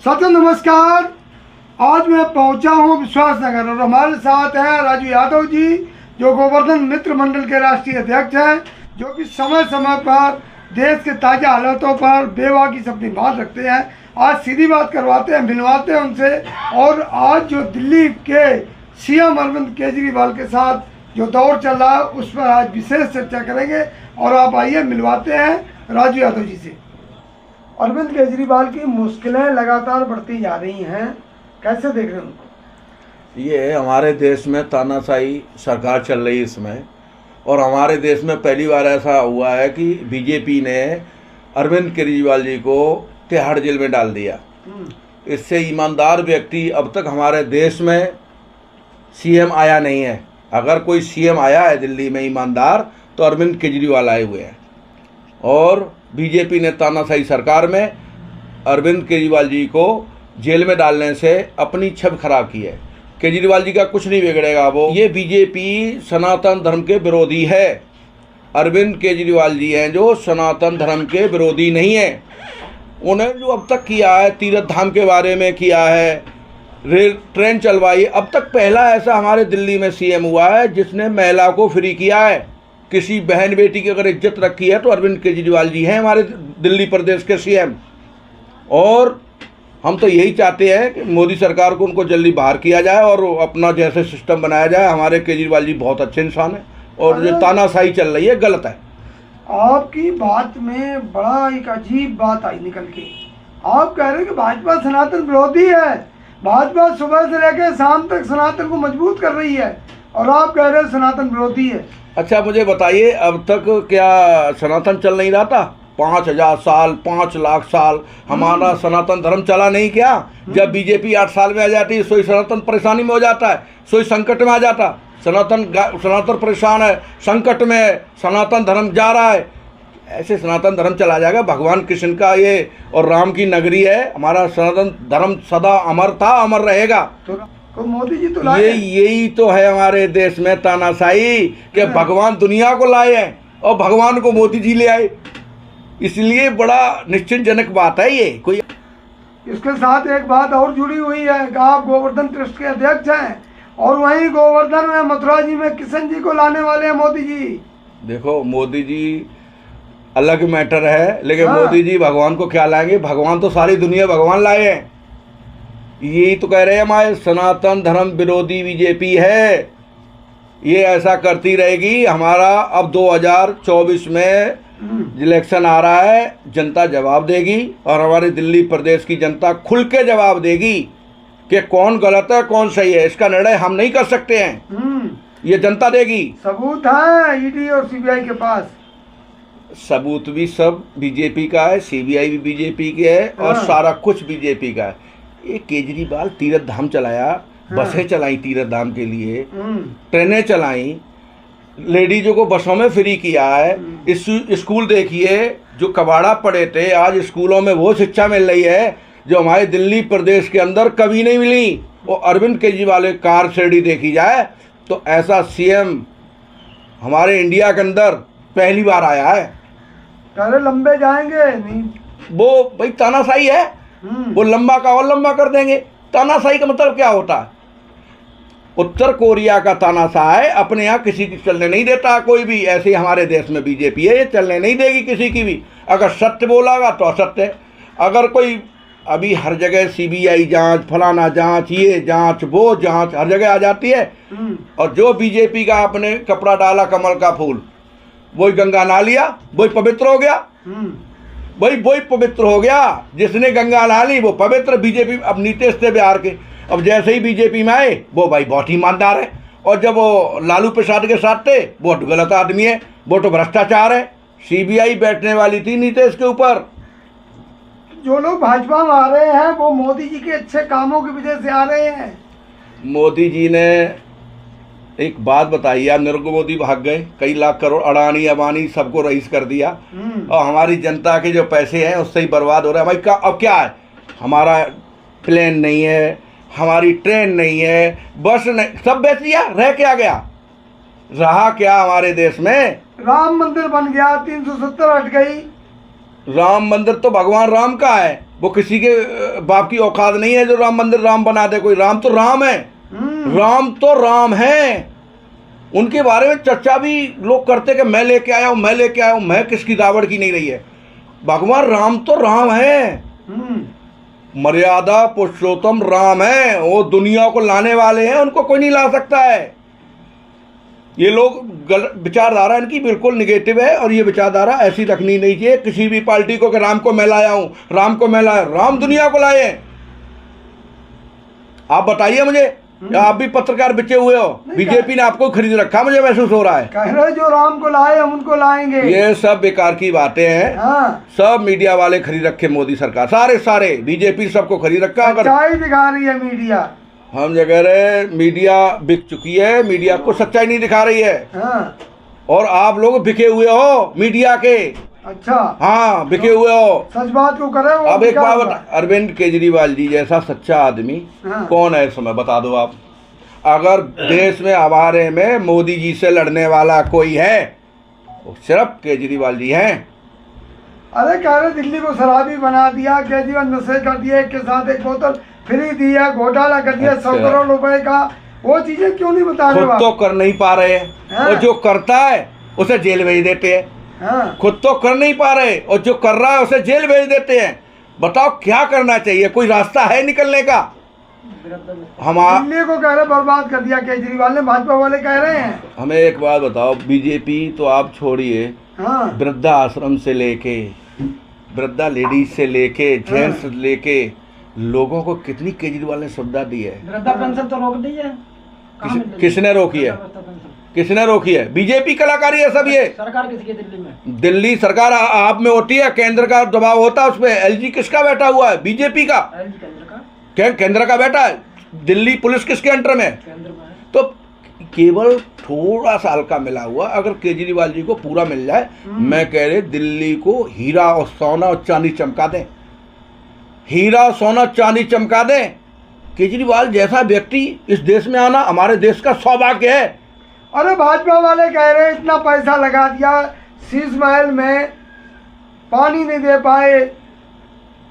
साथियों नमस्कार। आज मैं पहुंचा हूं विश्वास नगर और हमारे साथ हैं राजू यादव जी, जो गोवर्धन मित्र मंडल के राष्ट्रीय अध्यक्ष हैं, जो कि समय समय पर देश के ताज़ा हालातों पर बेबाकी से अपनी बात रखते हैं। आज सीधी बात करवाते हैं, मिलवाते हैं उनसे। और आज जो दिल्ली के सीएम अरविंद केजरीवाल के साथ जो दौर चल रहा है उस पर आज विशेष चर्चा करेंगे। और आप आइए मिलवाते हैं राजू यादव जी से। अरविंद केजरीवाल की मुश्किलें लगातार बढ़ती जा रही हैं, कैसे देख रहे हैं उनको? ये हमारे देश में तानाशाही सरकार चल रही है इसमें, और हमारे देश में पहली बार ऐसा हुआ है कि बीजेपी ने अरविंद केजरीवाल जी को तिहाड़ जेल में डाल दिया। इससे ईमानदार व्यक्ति अब तक हमारे देश में सीएम आया नहीं है। अगर कोई सीएम आया है दिल्ली में ईमानदार तो अरविंद केजरीवाल आए हुए हैं। और बीजेपी ने तानाशाही सरकार में अरविंद केजरीवाल जी को जेल में डालने से अपनी छवि खराब की है। केजरीवाल जी का कुछ नहीं बिगड़ेगा। वो ये बीजेपी सनातन धर्म के विरोधी है। अरविंद केजरीवाल जी हैं जो सनातन धर्म के विरोधी नहीं हैं। उन्हें जो अब तक किया है, तीर्थ धाम के बारे में किया है, रेल ट्रेन चलवाई, अब तक पहला ऐसा हमारे दिल्ली में सीएम हुआ है जिसने महिला को फ्री किया है। किसी बहन बेटी की अगर इज्जत रखी है तो अरविंद केजरीवाल जी हैं हमारे दिल्ली प्रदेश के सीएम। और हम तो यही चाहते हैं कि मोदी सरकार को उनको जल्दी बाहर किया जाए और अपना जैसे सिस्टम बनाया जाए। हमारे केजरीवाल जी बहुत अच्छे इंसान हैं और जो तानाशाही चल रही है गलत है। आपकी बात में बड़ा एक अजीब बात आई निकल के। आप कह रहे हैं कि भाजपा सनातन विरोधी है। भाजपा सुबह से लेकर शाम तक सनातन को मजबूत कर रही है और आप कह रहे हैं सनातन विरोधी है। अच्छा मुझे बताइए, अब तक क्या सनातन चल नहीं रहा था? 5000 साल, 5 लाख साल हमारा सनातन धर्म चला नहीं क्या? जब बीजेपी 8 साल में आ जाती है सोई सनातन परेशानी में हो जाता है, सोई संकट में आ जाता। सनातन परेशान है, संकट में है, सनातन धर्म जा रहा है। ऐसे सनातन धर्म चला जाएगा? भगवान कृष्ण का ये और राम की नगरी है। हमारा सनातन धर्म सदा अमर था, अमर रहेगा। तो मोदी जी तो यही तो है हमारे देश में तानाशाही कि भगवान दुनिया को लाए हैं और भगवान को मोदी जी ले आए। इसलिए बड़ा निश्चिंतजनक बात है ये। कोई इसके साथ एक बात और जुड़ी हुई है कि आप गोवर्धन ट्रस्ट के अध्यक्ष हैं और वहीं गोवर्धन में मथुरा जी में किशन जी को लाने वाले हैं मोदी जी। देखो मोदी जी अलग मैटर है, लेकिन मोदी जी भगवान को क्या लाएंगे? भगवान तो सारी दुनिया भगवान लाए हैं। यही तो कह रहे हैं हमारे सनातन धर्म विरोधी बीजेपी है। ये ऐसा करती रहेगी। हमारा अब 2024 में इलेक्शन आ रहा है, जनता जवाब देगी और हमारे दिल्ली प्रदेश की जनता खुल के जवाब देगी कि कौन गलत है कौन सही है। इसका निर्णय हम नहीं कर सकते हैं, ये जनता देगी। सबूत है ईडी और सीबीआई के पास। सबूत भी सब बीजेपी का है, सीबीआई भी बीजेपी की है और सारा कुछ बीजेपी का है। ये केजरीवाल तीर्थ धाम चलाया, बसें चलाई तीर्थ धाम के लिए, ट्रेनें चलाई, लेडीजों को बसों में फ्री किया है। स्कूल देखिए जो कबाड़ा पड़े थे, आज स्कूलों में वो शिक्षा मिल रही है जो हमारे दिल्ली प्रदेश के अंदर कभी नहीं मिली। वो अरविंद केजरीवाल कार शेडी देखी जाए तो ऐसा सीएम हमारे इंडिया के अंदर पहली बार आया है। अरे लंबे जाएंगे नहीं, वो भाई तानाशाही है। वो लंबा का और लंबा कर देंगे। तानाशाही का मतलब क्या होता है? उत्तर कोरिया का तानाशाह है, अपने यहाँ किसी की चलने नहीं देता कोई भी। ऐसे ही हमारे देश में बीजेपी है, ये चलने नहीं देगी किसी की भी। अगर सत्य बोलागा तो असत्य है। अगर कोई अभी हर जगह सीबीआई जांच, फलाना जांच, ये जांच, वो जांच हर जगह आ जाती है। और जो बीजेपी का अपने कपड़ा डाला कमल का फूल, वही गंगा नहा लिया, वही पवित्र हो गया। वही पवित्र हो गया। जिसने गंगा नहा ली वो पवित्र। बीजेपी अब नीतीश थे बिहार के, अब जैसे ही बीजेपी में आए वो भाई बहुत ईमानदार है। और जब वो लालू प्रसाद के साथ थे वो गलत आदमी है, वो तो भ्रष्टाचार है। सीबीआई बैठने वाली थी नीतीश के ऊपर। जो लोग भाजपा में आ रहे हैं वो मोदी जी के अच्छे कामों की वजह से आ रहे हैं। मोदी जी ने एक बात बताई यार, नरेंद्र मोदी भाग गए, कई लाख करोड़ अडानी अंबानी सबको रईस कर दिया और हमारी जनता के जो पैसे हैं उससे ही बर्बाद हो रहे हैं। भाई अब क्या है? हमारा प्लेन नहीं है, हमारी ट्रेन नहीं है, बस नहीं, सब बेच दिया। रह क्या गया? रहा क्या हमारे देश में? राम मंदिर बन गया, 370 हट गई। राम मंदिर तो भगवान राम का है, वो किसी के बाप की औकात नहीं है जो राम मंदिर राम बना दे कोई। राम तो राम है, राम तो राम है। उनके बारे में चर्चा भी लोग करते कि मैं लेके आया हूं, मैं लेके आया हूं। मैं किसकी रावण की नहीं रही है। भगवान राम तो राम है, मर्यादा पुरुषोत्तम राम है। वो दुनिया को लाने वाले हैं, उनको कोई नहीं ला सकता है। ये लोग विचारधारा इनकी बिल्कुल निगेटिव है, और ये विचारधारा ऐसी रखनी नहीं चाहिए किसी भी पार्टी को कि राम को मैं लाया हूं, राम को मैं लाया। राम दुनिया को लाए हैं। आप बताइए मुझे, या आप भी पत्रकार बिचे हुए हो, बीजेपी ने आपको खरीद रखा, मुझे महसूस हो रहा है। कह रहे जो राम को लाए हम उनको लाएंगे। ये सब बेकार की बातें हैं। हाँ। सब मीडिया वाले खरीद रखे मोदी सरकार, सारे बीजेपी सबको खरीद रखा। अगर सच्चाई दिखा रही है मीडिया, हम जो कह रहे मीडिया बिक चुकी है, मीडिया को सच्चाई नहीं दिखा रही है। हाँ। और आप लोग बिके हुए हो मीडिया के। अच्छा। हाँ, बिके हुए हो। सच बात को करे वो। अब एक बात बता, अरविंद केजरीवाल जी जैसा सच्चा आदमी हाँ। कौन है इस समय, बता दो आप। अगर देश में हमारे में मोदी जी से लड़ने वाला कोई है तो सिर्फ केजरीवाल जी हैं। अरे कह रहे दिल्ली को शराबी बना दिया, केजरीवाल नशे कर दिए, एक के साथ एक बोतल फ्री दिया, घोटाला कर दिया 100 करोड़ रुपए का। वो चीजें क्यों नहीं बता रहे? खुद तो कर नहीं पा रहे हैं, हाँ। और जो करता है उसे जेल भेज देते हैं। हाँ। खुद तो कर नहीं पा रहे, और जो कर रहा है उसे जेल भेज देते हैं। बताओ क्या करना चाहिए? कोई रास्ता है निकलने का? दिल्ली को कह रहे बर्बाद कर दिया केजरीवाल ने, भाजपा वाले कह रहे हैं। हमें एक बात बताओ, बीजेपी तो आप छोड़िए, हाँ। वृद्धा आश्रम से लेके, वृद्धा लेडीज से लेके, जेंट्स लेके, लोगों को कितनी केजरीवाल ने सुविधा दी है। वृद्धा पेंशन तो रोक दी है। किसने रोकी है? किसने रोकी है? बीजेपी कलाकारी है सब ये। सरकार किसकी है दिल्ली में? दिल्ली सरकार आप में होती है, केंद्र का दबाव होता है उस पर। एलजी किसका बैठा हुआ है? बीजेपी का। केंद्र का बैठा है। दिल्ली पुलिस किसके अंडर में है? केंद्र में। तो केवल थोड़ा सा हल्का मिला हुआ अगर केजरीवाल जी को पूरा मिल जाए, मैं कह रहे दिल्ली को हीरा और सोना और चांदी चमका दें। हीरा सोना चांदी चमका दें। केजरीवाल जैसा व्यक्ति इस देश में आना हमारे देश का सौभाग्य है। अरे भाजपा वाले कह रहे इतना पैसा लगा दिया शीश महल में, पानी नहीं दे पाए।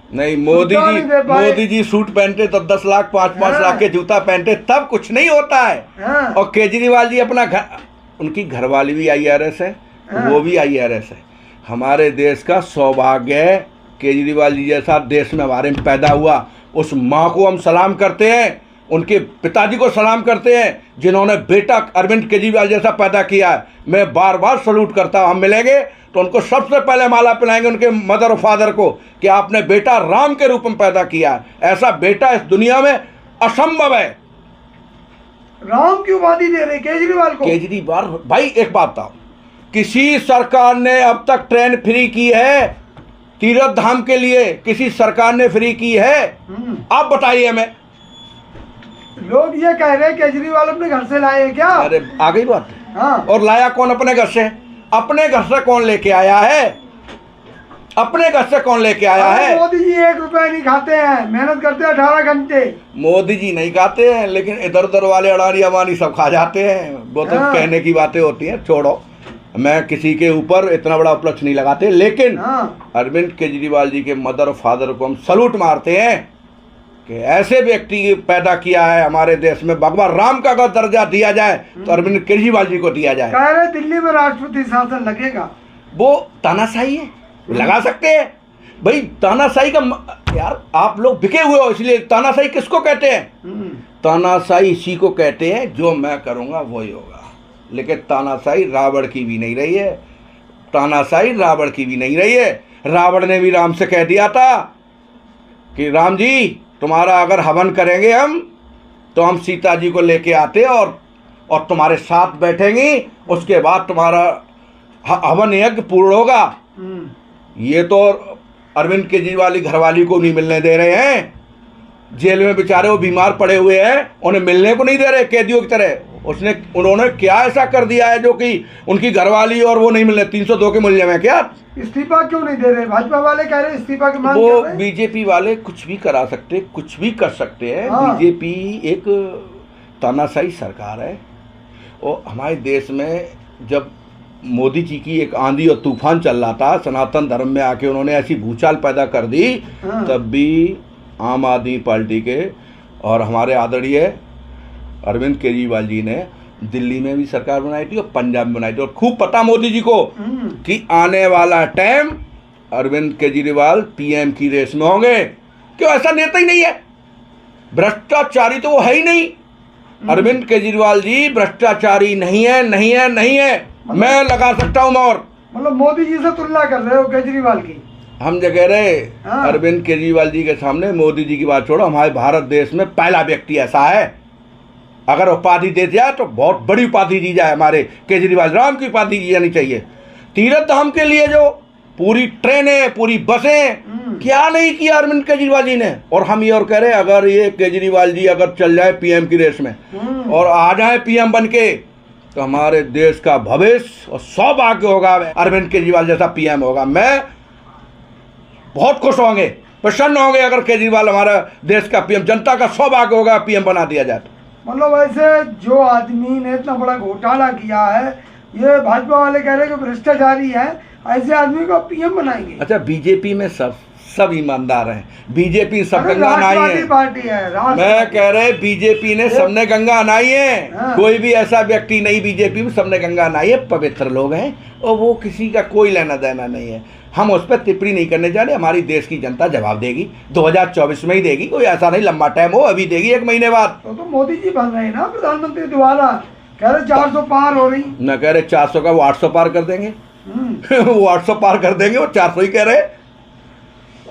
नहीं, मोदी जी सूट पहनते तब 10 लाख 5-5 लाख के जूता पहनते, तब कुछ नहीं होता है। हाँ। और केजरीवाल जी अपना घर, उनकी घरवाली भी IRS है, वो भी IRS है। हमारे देश का सौभाग्य है केजरीवाल जी जैसा देश में हमारे में पैदा हुआ। उस माँ को हम सलाम करते हैं, उनके पिताजी को सलाम करते हैं जिन्होंने बेटा अरविंद केजरीवाल जैसा पैदा किया है। मैं बार बार सल्यूट करता हूँ। हम मिलेंगे तो उनको सबसे पहले माला पिलाएंगे, उनके मदर और फादर को, कि आपने बेटा राम के रूप में पैदा किया है। ऐसा बेटा इस दुनिया में असंभव है। राम की उपाधि दे रहे केजरीवाल को। केजरीवाल भाई एक बात बताओ, किसी सरकार ने अब तक ट्रेन फ्री की है तीर्थ धाम के लिए? किसी सरकार ने फ्री की है? आप बताइए हमें। लोग ये कह रहे हैं केजरीवाल अपने घर से लाए क्या? अरे आ गई बात। हाँ। और लाया कौन अपने घर से? अपने घर से कौन लेके आया है? अपने घर से कौन लेके आया है? मोदी जी 1 रुपए नहीं खाते हैं, मेहनत करते हैं 18 घंटे। मोदी जी नहीं खाते हैं, लेकिन इधर उधर वाले अडानी अमानी सब खा जाते हैं। वो तो हाँ। कहने की बातें होती हैं, छोड़ो। मैं किसी के ऊपर इतना बड़ा उपलक्ष्य नहीं लगाते, लेकिन हाँ। अरविंद केजरीवाल जी के मदर और फादर को हम सलूट मारते हैं कि ऐसे व्यक्ति पैदा किया है हमारे देश में। भगवान राम का अगर दर्जा दिया जाए तो अरविंद केजरीवाल जी को दिया जाए। कह रहे दिल्ली में राष्ट्रपति शासन लगेगा। वो तानाशाही है, लगा सकते हैं भाई। तानाशाही का यार आप लोग बिके हुए हो, इसलिए तानाशाही किसको कहते हैं? तानाशाही इसी को कहते हैं जो मैं करूंगा वही होगा। लेकिन तानाशाही रावण की भी नहीं रही है। तानाशाही रावण की भी नहीं रही है। रावण ने भी राम से कह दिया था कि राम जी तुम्हारा अगर हवन करेंगे हम तो हम सीता जी को लेके आते और तुम्हारे साथ बैठेंगी, उसके बाद तुम्हारा हवन यज्ञ पूर्ण होगा। ये तो अरविंद केजरीवाल घरवाली को नहीं मिलने दे रहे हैं। जेल में बेचारे वो बीमार पड़े हुए हैं, उन्हें मिलने को नहीं दे रहे कैदियों की तरह। उन्होंने क्या ऐसा कर दिया है जो कि उनकी घरवाली और वो नहीं मिलने? 302 के मुल्य में क्या इस्तीफा क्यों नहीं दे रहे? भाजपा वाले कह रहे इस्तीफा की मांग वो कर रहे हैं। बीजेपी वाले कुछ भी करा सकते, कुछ भी कर सकते हैं। हाँ। बीजेपी एक तानाशाही सरकार है। और हमारे देश में जब मोदी जी की एक आंधी और तूफान चल रहा था, सनातन धर्म में आके उन्होंने ऐसी भूचाल पैदा कर दी, तब भी आम आदमी पार्टी के और हमारे आदरणीय अरविंद केजरीवाल जी ने दिल्ली में भी सरकार बनाई थी और पंजाब में बनाई थी। और खूब पता मोदी जी को कि आने वाला टाइम अरविंद केजरीवाल पीएम की रेस में होंगे। क्यों? ऐसा नेता ही नहीं है, भ्रष्टाचारी तो वो है ही नहीं। अरविंद केजरीवाल जी भ्रष्टाचारी नहीं है, नहीं है, नहीं है। मैं लगा सकता हूँ और मतलब मोदी जी से तुलना कर रहे हो केजरीवाल की? हम जो कह रहे अरविंद केजरीवाल जी के सामने मोदी जी की बात छोड़ो, हमारे भारत देश में पहला व्यक्ति ऐसा है, अगर उपाधि दे दिया तो बहुत बड़ी उपाधि दी जाए। हमारे केजरीवाल राम की उपाधि दी जानी चाहिए। तीरथ धाम के लिए जो पूरी ट्रेनें, पूरी बसें, क्या नहीं किया अरविंद केजरीवाल जी ने। और हम ये और कह रहे हैं, अगर ये केजरीवाल जी अगर चल जाए पीएम की रेस में और आ जाए पीएम बन के, तो हमारे देश का भविष्य और सौभाग्य होगा, अरविंद केजरीवाल जैसा पीएम होगा। मैं बहुत खुश होंगे, प्रसन्न होंगे अगर केजरीवाल हमारा देश का पीएम, जनता का सौभाग्य होगा पीएम बना दिया जाए तो। मतलब ऐसे जो आदमी ने इतना बड़ा घोटाला किया है, ये भाजपा वाले कह रहे हैं कि भ्रष्टाचारी है, ऐसे आदमी को पीएम बनाएंगे। अच्छा, बीजेपी में सब ईमानदार हैं, बीजेपी सब गंगा नहाई है, पार्टी है। मैं कह रहे बीजेपी ने सबने गंगा नहाई है। कोई भी ऐसा व्यक्ति नहीं बीजेपी में, सबने गंगा नहाई है, पवित्र लोग हैं और वो किसी का कोई लेना देना नहीं है। हम उस पर टिप्पणी नहीं करने जा रहे। हमारी देश की जनता जवाब देगी, 2024 में ही देगी, कोई ऐसा नहीं लंबा टाइम हो, अभी देगी 1 महीने बाद। तो मोदी जी बन रहे हैं ना प्रधानमंत्री दोबारा, कह रहे 400 पार हो रही। न कह रहे 400 का, वो 800 पार कर देंगे। वो 800 पार कर देंगे, वो 400 ही कह रहे।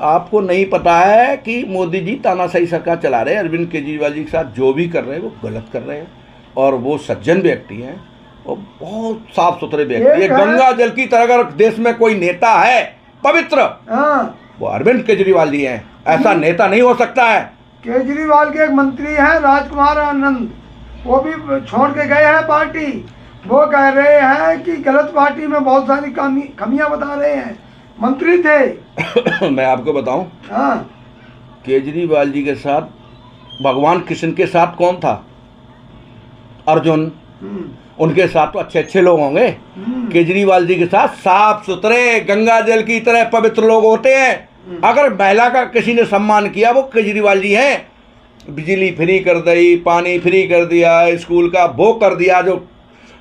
आपको नहीं पता है कि मोदी जी तानाशाही सरकार चला रहे हैं। अरविंद केजरीवाल जी के साथ जो भी कर रहे हैं वो गलत कर रहे हैं, और वो सज्जन व्यक्ति हैं और बहुत साफ सुथरे व्यक्ति है। गंगा जल की तरह अगर देश में कोई नेता है पवित्र, वो अरविंद केजरीवाल जी हैं। ऐसा नेता नहीं हो सकता है। केजरीवाल के एक मंत्री हैं राजकुमार आनंद, वो भी छोड़ के गए हैं पार्टी। वो कह रहे हैं कि गलत पार्टी में बहुत सारी कमियां बता रहे हैं। मंत्री थे। मैं आपको बताऊं, केजरीवाल जी के साथ भगवान कृष्ण के साथ कौन था? अर्जुन। उनके साथ तो अच्छे अच्छे लोग होंगे। केजरीवाल जी के साथ साफ सुथरे गंगा जल की तरह पवित्र लोग होते हैं। अगर महिला का किसी ने सम्मान किया वो केजरीवाल जी हैं। बिजली फ्री कर दी, पानी फ्री कर दिया, स्कूल का वो कर दिया,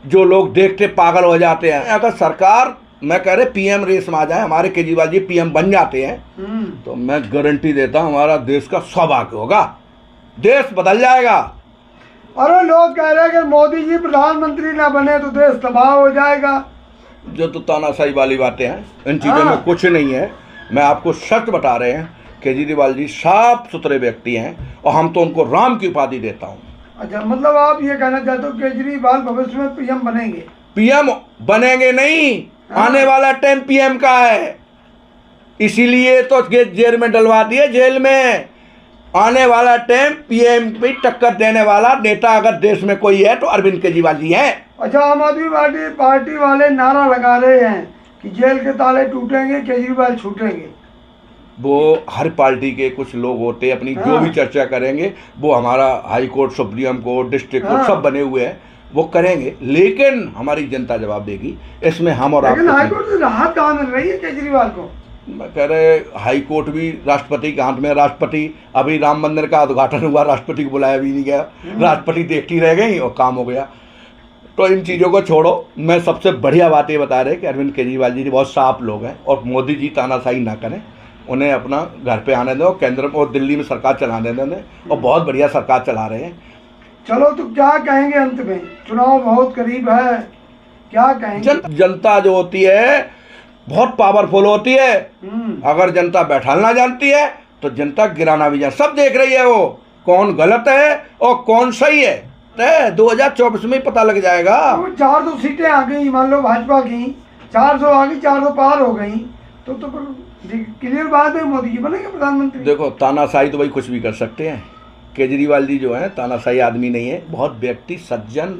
जो लोग देखते पागल हो जाते हैं। अगर सरकार, मैं कह रहे पीएम रेस में आ जाए, हमारे केजरीवाल जी पीएम बन जाते हैं, तो मैं गारंटी देता हूं हमारा देश का सौभाग्य होगा, देश बदल जाएगा। अरे लोग कह रहे हैं कि मोदी जी प्रधानमंत्री ना बने तो देश तबाह हो जाएगा। जो तो तानाशाही वाली बातें हैं, इन चीज़ों में कुछ नहीं है। मैं आपको सच बता रहे हैं, केजरीवाल जी साफ सुथरे व्यक्ति हैं और हम तो उनको राम की उपाधि देता हूँ। अच्छा, मतलब आप ये कहना चाहते हो केजरीवाल भविष्य में पीएम बनेंगे? पीएम बनेंगे नहीं, आने वाला टाइम पीएम का है, इसीलिए तो जेल में डलवा दिए, जेल में। आने वाला टाइम पीएम पे टक्कर देने वाला नेता अगर देश में कोई है तो अरविंद केजरीवाल जी हैं। अच्छा, आम आदमी पार्टी वाले नारा लगा रहे हैं कि जेल के ताले टूटेंगे, केजरीवाल छूटेंगे। वो हर पार्टी के कुछ लोग होते हैं, अपनी जो भी चर्चा करेंगे, वो हमारा high court, supreme court, district court सब बने हुए हैं, वो करेंगे, लेकिन हमारी जनता जवाब देगी। इसमें हम और आप, हाई कोर्ट से राहत कहाँ मिल रही है केजरीवाल को? मैं कह रहे हाई कोर्ट भी राष्ट्रपति के हाथ में। राष्ट्रपति, अभी राम मंदिर का उद्घाटन हुआ, राष्ट्रपति को बुलाया भी नहीं गया, राष्ट्रपति देखती रह गई और काम हो गया। तो इन चीज़ों को छोड़ो, मैं सबसे बढ़िया बात ये बता रहे कि अरविंद केजरीवाल जी बहुत साफ लोग हैं और मोदी जी तानाशाही ना करें, उन्हें अपना घर पे आने दो, केंद्र और दिल्ली में सरकार चलाने दें और बहुत बढ़िया सरकार चला रहे हैं। चलो, तो क्या कहेंगे अंत में? चुनाव बहुत करीब है, क्या कहेंगे? जनता जो होती है बहुत पावरफुल होती है। अगर जनता बैठाना जानती है तो जनता गिराना भी जानती। सब देख रही है वो कौन गलत है और कौन सही है। 2024 में पता लग जाएगा। 400 सीटें आ गई, मान लो भाजपा की 400 आ गई, 400 पार हो गई, तो क्लियर बात है मोदी जी बनेंगे प्रधानमंत्री। देखो, तानाशाही तो भाई कुछ भी कर सकते हैं। केजरीवाल जी जो है तानाशाही आदमी नहीं है, बहुत व्यक्ति सज्जन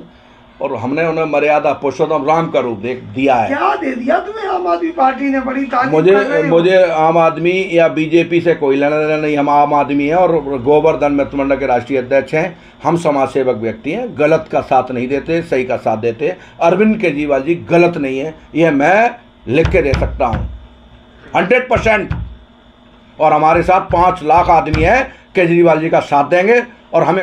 और हमने उन्हें मर्यादा पुरुषोत्तम राम का रूप दिया है। क्या दे दिया तुम्हें आम आदमी पार्टी ने? बड़ी तारीफ कर रहे हो। मुझे आम आदमी या बीजेपी से कोई लेना देना नहीं। हम आम आदमी हैं और गोवर्धन मित्रमंडल के राष्ट्रीय अध्यक्ष हैं। हम समाज सेवक व्यक्ति हैं, गलत का साथ नहीं देते, सही का साथ देते। अरविंद केजरीवाल जी गलत नहीं है, यह मैं लिख के दे सकता हूँ 100%। और हमारे साथ 5 लाख आदमी हैं, केजरीवाल जी का साथ देंगे और हमें